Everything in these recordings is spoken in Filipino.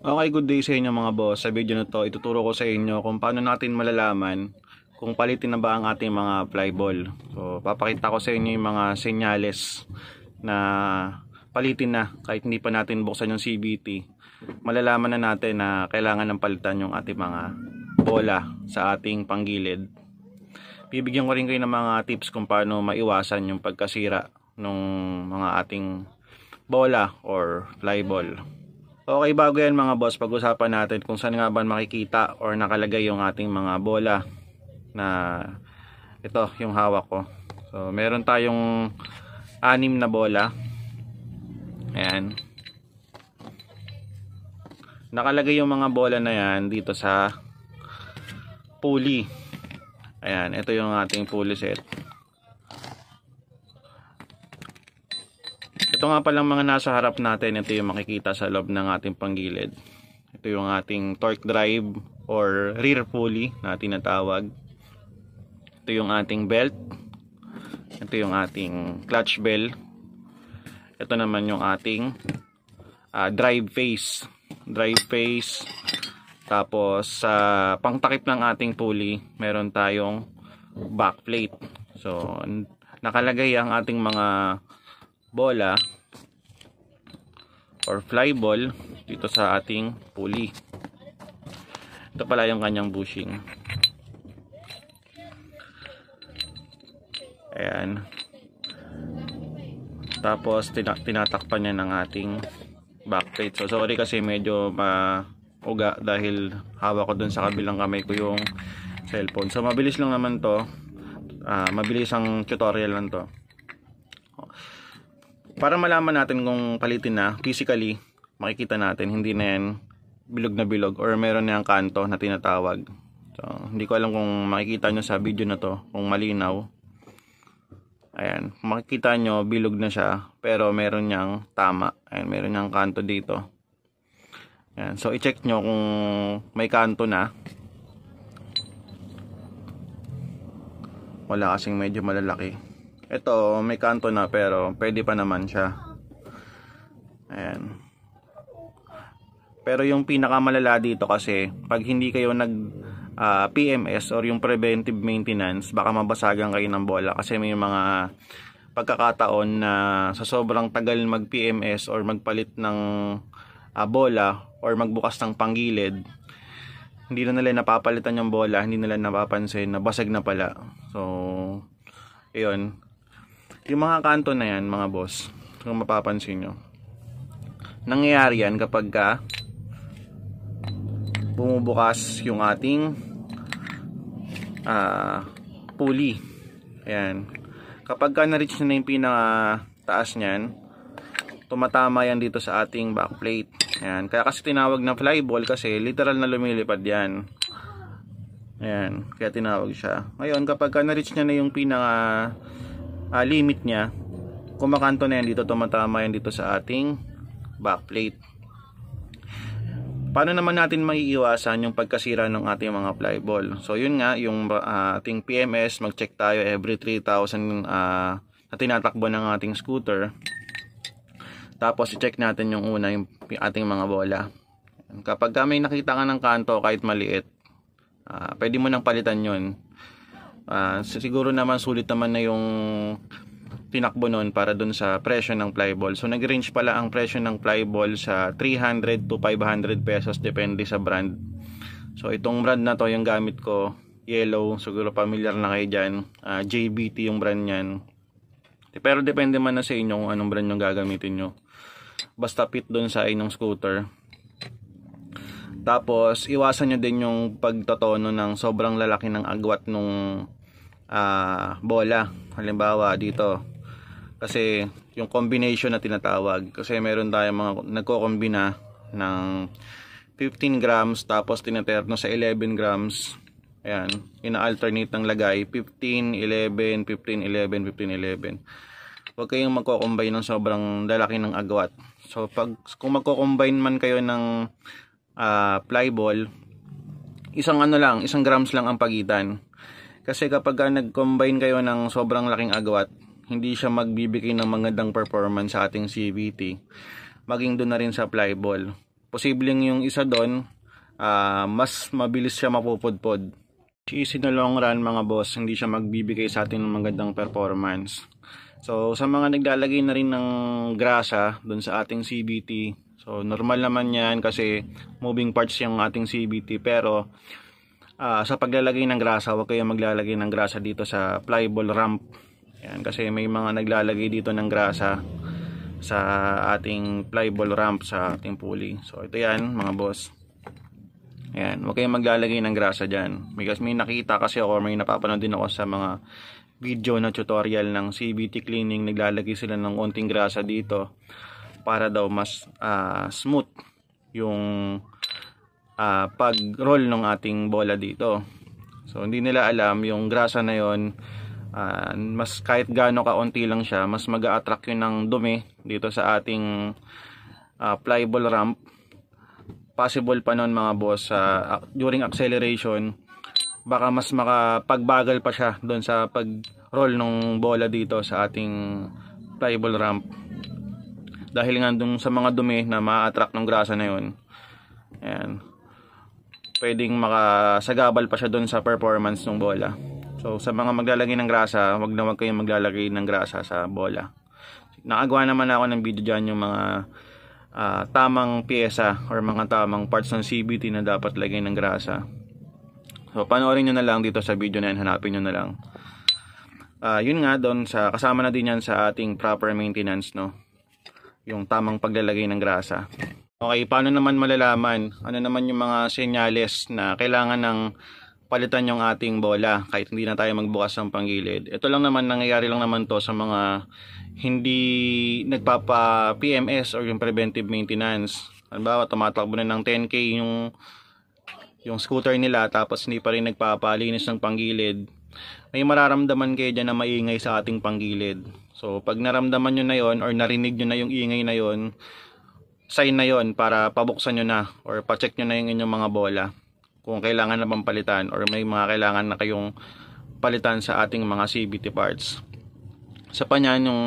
Okay, good day sa inyo mga boss. Sa video na to, ituturo ko sa inyo kung paano natin malalaman kung palitin na ba ang ating mga flyball. So, papakita ko sa inyo yung mga senyales na palitin na kahit hindi pa natin buksan yung CVT. Malalaman na natin na kailangan ng palitan yung ating mga bola sa ating panggilid. Bibigyan ko rin kayo ng mga tips kung paano maiwasan yung pagkasira ng mga ating bola or flyball. Okay, bago yan mga boss, pag-usapan natin kung saan nga ba makikita or nakalagay yung ating mga bola na ito, yung hawak ko. So, meron tayong 6 na bola. Ayan. Nakalagay yung mga bola na yan dito sa pulley. Ayan, ito yung ating pulley set. Ito nga palang mga nasa harap natin, ito yung makikita sa loob ng ating panggilid. Ito yung ating torque drive or rear pulley na tinatawag. Ito yung ating belt. Ito yung ating clutch bell. Ito naman yung ating drive face. Drive face. Tapos sa pangtakip ng ating pulley, meron tayong back plate. So, nakalagay ang ating mga bola or flyball dito sa ating pulley. Ito pala yung kanyang bushing. Ayan. Tapos tinatakpan niya ng ating backplate. So sorry kasi medyo uga dahil hawak ko dun sa kabilang kamay ko yung cellphone. So mabilis lang naman to. Mabilis ang tutorial lang to. Para malaman natin kung palitin na, physically, makikita natin, hindi na yan bilog na bilog or meron na yung kanto na tinatawag. So, hindi ko alam kung makikita nyo sa video na to, kung malinaw. Ayan, makikita nyo, bilog na siya, pero meron niyang tama. Ayan, meron niyang kanto dito. Ayan, so, i-check nyo kung may kanto na. Wala kasing medyo malalaki. Ito, may kanto na pero pwede pa naman siya. Ayan. Pero yung pinakamalala dito kasi, pag hindi kayo nag PMS or yung preventive maintenance, baka mabasagan kayo ng bola. Kasi may mga pagkakataon na sa sobrang tagal mag PMS or magpalit ng bola or magbukas ng panggilid, hindi na nila napapalitan yung bola, hindi nila napapansin na basag na pala. So, ayun. Yung mga kanto na yan mga boss, kung mapapansin nyo, nangyayari yan kapag bumubukas yung ating pulley. Ayan. Kapag na-reach na yung pinaka-taas nyan, tumatama yan dito sa ating backplate. Ayan. Kaya kasi tinawag na flyball kasi literal na lumilipad yan. Ayan. Kaya tinawag siya. Ngayon kapag na-reach na yung pinaka limit niya, kumakanto na yan dito, tumatama yan dito sa ating backplate. Paano naman natin maiiwasan yung pagkasira ng ating mga flyball? So yun nga, yung ating PMS, mag-check tayo every 3,000 na tinatakbo ng ating scooter. Tapos i-check natin yung una, yung ating mga bola. Kapag may nakita ka ng kanto kahit maliit, pwede mo nang palitan yun. Siguro naman sulit naman na yung tinakbo nun para dun sa presyo ng flyball. So nag-range pala ang presyo ng flyball sa 300 to 500 pesos depende sa brand. So itong brand na to, yung gamit ko, yellow, siguro familiar na kayo dyan. JBT yung brand nyan. Pero depende man na sa inyo kung anong brand yung gagamitin nyo. Basta fit dun sa inyong scooter. Tapos iwasan nyo din yung pagtotono ng sobrang lalaki ng agwat nung bola. Halimbawa dito, kasi yung combination na tinatawag, kasi meron tayong mga nagko-combina ng 15 grams tapos tinaterno sa 11 grams. Ayan, ina-alternate ng lagay 15, 11, 15, 11, 15, 11. Huwag kayong magko-combine ng sobrang lalaki ng agwat. So kung magko-combine man kayo ng flyball, isang grams lang ang pagitan. Kasi kapag nag-combine kayo ng sobrang laking agwat, hindi siya magbibigay ng magandang performance sa ating CVT. Maging doon na rin sa flyball. posibleng yung isa doon mas mabilis siya mapupudpod. Easy na long run mga boss, hindi siya magbibigay sa atin ng magandang performance. So sa mga naglalagay na rin ng grasa doon sa ating CVT, so normal naman yan kasi moving parts yung ating CVT, pero sa paglalagay ng grasa, huwag kayong maglalagay ng grasa dito sa flyball ramp. Yan, kasi may mga naglalagay dito ng grasa sa ating flyball ramp sa ating pulley. So ito yan mga boss. Ayan, huwag kayong maglalagay ng grasa dyan. Because may nakita kasi ako, may napapanood din ako sa mga video na tutorial ng CVT cleaning. Naglalagay sila ng konting grasa dito para daw mas smooth yung pag-roll ng ating bola dito. So hindi nila alam yung grasa na yon, mas kahit gaano kaunti lang siya, mas mag-a-attract yun ng dumi dito sa ating flyball ramp. Possible pa nun mga boss, during acceleration, baka mas makapagbagal pa siya doon sa pag-roll ng bola dito sa ating flyball ramp. Dahil nga doon sa mga dumi na ma-attract ng grasa na yun, ayan, pwedeng makasagabal pa siya doon sa performance ng bola. So sa mga maglalagay ng grasa, wag kayong maglalagay ng grasa sa bola. Nakagawa naman ako ng video dyan yung mga tamang pyesa or mga tamang parts ng CVT na dapat lagay ng grasa. So panoorin nyo na lang dito sa video na yan, hanapin nyo na lang. Yun nga doon, kasama na din yan sa ating proper maintenance, no? Yung tamang paglalagay ng grasa. Okay, paano naman malalaman? Ano naman yung mga senyales na kailangan ng palitan yung ating bola kahit hindi na tayo magbukas ng panggilid? Ito lang naman, nangyayari lang naman to sa mga hindi nagpapa PMS or yung preventive maintenance. Halimbawa, tumatakbo na ng 10K yung scooter nila, tapos hindi pa rin nagpapalinis ng panggilid. May mararamdaman kayo dyan na maingay sa ating panggilid. So pag naramdaman nyo na yon or narinig nyo na yung ingay na yon, sign na yon para pabuksan nyo na or pacheck nyo na yung inyong mga bola kung kailangan na bang palitan or may mga kailangan na kayong palitan sa ating mga CVT parts. Sa panyan, yung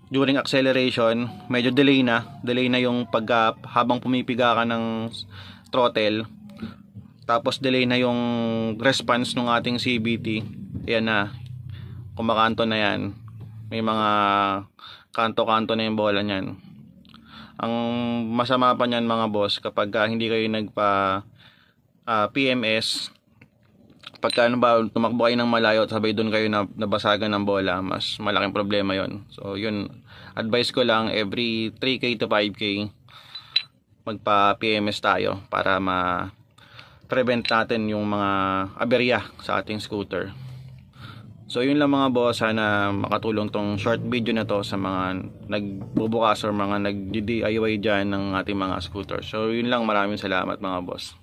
during acceleration, medyo delay na yung habang pumipiga ka ng throttle, tapos delay na yung response ng ating CVT. Yan na, kumakanto na yan, may mga kanto-kanto na yung bola nyan. Ang masama pa nyan mga boss, kapag hindi kayo nagpa PMS, pagka tumakbo kayo ng malayo at sabay doon kayo nabasagan ng bola, mas malaking problema yon. So yun, advice ko lang, every 3K to 5K magpa PMS tayo para ma-prevent natin yung mga aberya sa ating scooter. So yun lang mga boss, sana makatulong tong short video na to sa mga nagbubukas or mga nag-DIY dyan ng ating mga scooter. So yun lang, maraming salamat mga boss.